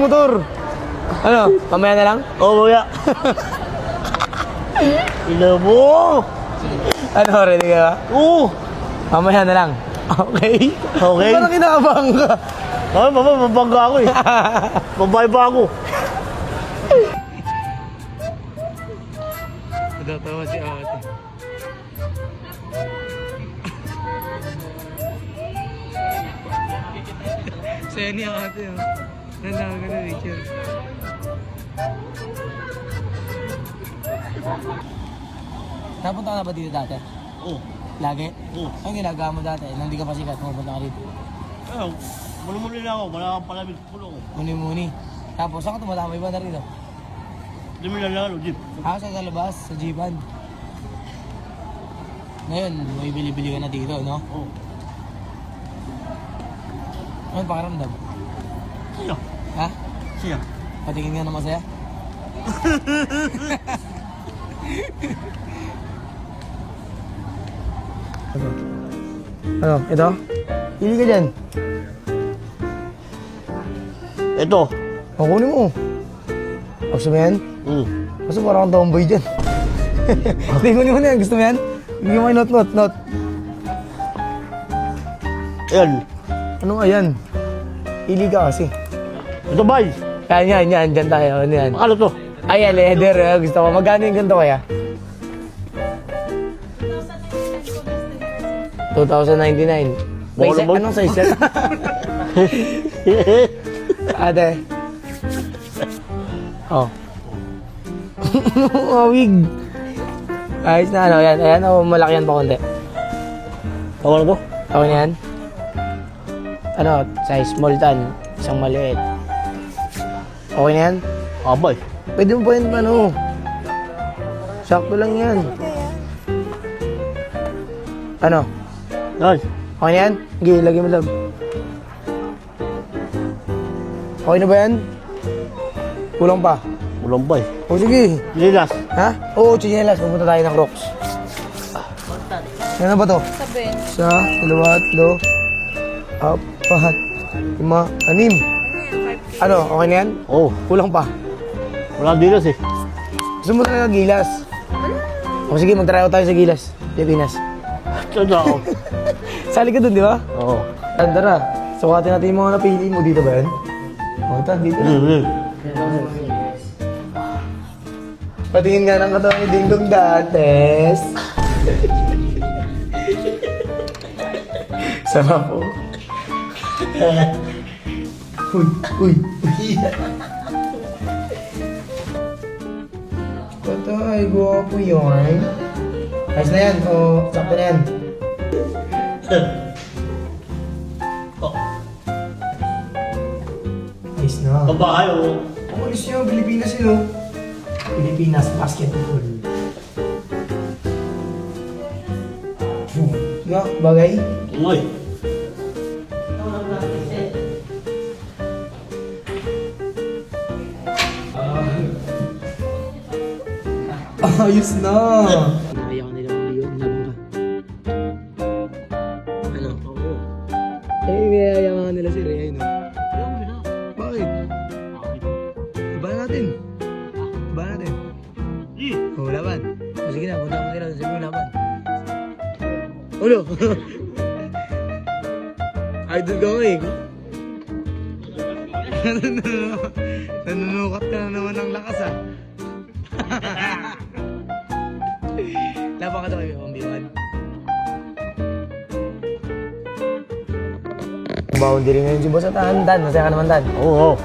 motor. Ano? Mamaya na lang? Oo, kuya. Ila mo. Ano, ready ka ba? Oo. Mamaya na lang. Okay? Okay. Parang kinakabahan ka. Ay, mama, mabangga ako eh. Babae ba ako? Natatawa si ate. Saya ni ate oh. Nanaga na picture. Napunta ka na ba dito dati? Oo. Lagi? Oo. Ang ginagawa mo dati, nang di ka pa sikat, pumunta ka dito. Ayun, muli-muli na ako. Wala kang palamig sa pulo ko. Muni-muni. Tapos, saan ka tumatambay ba na rito? Dumi lang lang, jeep. Sa labas, sa Jeepan. Ngayon, may bili-bili ka na dito, no? Oo. Ano pakaramdam? Siya. Ha? Siya. Patingin nga na masaya? Ano? Ito? Pili ka dyan. Ito. Kunin mo. Gusto mo yan? Kasi parang kang tomboy dyan. Hindi, kunin mo na yan. Gusto mo yan? Bigyan mo yung note. Ayan. Ano nga yan? Pili ka kasi. Ito ba? Yan. Diyan tayo. Ano yan? Ano to? Ayan, leather. Gusto ko. Magkano yung ganito kaya? 2,099. May Bolo, bolo. anong size yan? Ate. Oh. Wig. Ayos na ano. Ayan. Oh, malaki yan pa konti. Tawa na to? Okay na yan? Ano? Size small tan. Isang maliit. Okay na yan? Abay. Pwede mo pa yun ano. Sakto lang yan. Ano? Yan. Okay na yan? Sige, lagay mo lang. Okay na ba yan? Kulang pa. Ulang bay. O sige. Lilas. Ha? Oo, chinelas. Pupunta tayo ng Crocs. Ano ba to? Sabi. Isa, dalawa, tatlo, apat, lima, anim. Ano, okay na yan? Oo. Kulang pa. Wala dilas eh. Gusto mo talaga gilas? O sige, mag-try out tayo sa gilas. Pilipinas. Saan ako? Sali ka dun, di ba? Oo. Tara. Sukatin natin yung mga napili mo. Dito ba yan? O, ito, dito. Patingin nga ng katawan ni Ding Dong Dantes. Sarap po. Uy. Ito ay guwapo yun. Ayos na yan. O, sakto na yan. Ayos na. Kabahay o. Umalis niya, Pilipinas yun, oh. Pilipinas basketball. Nga, bagay. Uy. Ayos na. Naiyak nila ng Leon. Labang ka. Ano? Oo. Eh, niyayaman nila si Rhea, no? Bakit? Iba natin. Oh, laban. O, sige na, punta mo nila. Sige mo, laban. Ulo! Idol ka mo eh. Nanunukat ka na naman ng lakas ah. Laban ka daw kayo, Pang Biwan. Boundary ngayon si Boss at Dan. Masaya ka naman, Dan. Oo.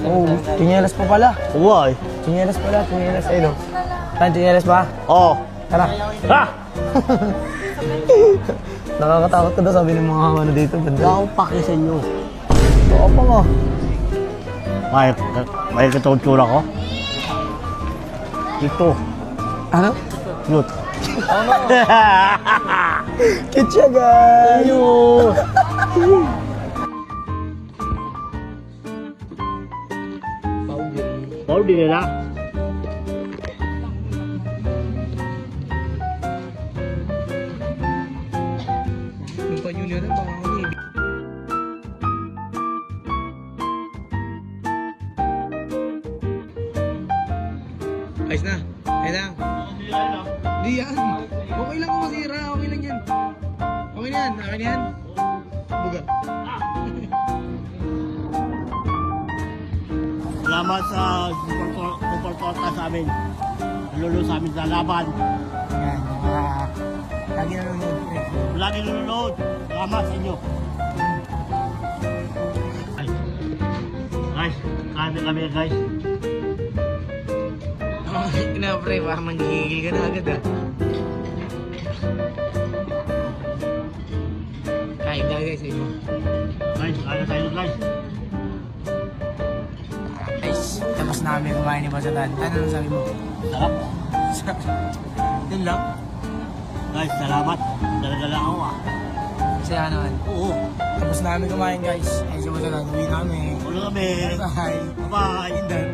Oh, tinyelas pa pala. Uway. Tinyelas. Ayun o. Dan, tinyelas pa? Oo. Tara. Ha! Nakakatakot ka daw sabi ng mga ano dito. Wala akong paki sa inyo. Oo pa nga. May katutsura ko. Ito. Ano? Cute. Cute siya, guys. Ayun. Boundary nila. Yung panyo na baka kami. Ayos na. Ayos na. Di yan. Okay lang kung masira. Okay lang yan. Okay na yan. Okay na yan. Buga. Salamat sa suporta sa amin. Nalulong sa amin sa laban. Yan. Lagi na nanonood. Lagi nanonood. Salamat sa inyo. Ay. Guys, kain na kami guys. Na pre, parang manggigil ka na agad ah. Kain na guys, ayun. Guys, kain na tayo guys. Guys, tapos na kami kumain ni Boss at Dan. Ano sabi mo? Sarap. Yun lang. Guys, salamat. Dala-dala ako ah. Masaya ka naman. Oo. Tapos na kami kumain guys. Ayun si Boss at Dan. Uwi na kami. Ulo kami. Bye. Bye-bye. Ayun Dan.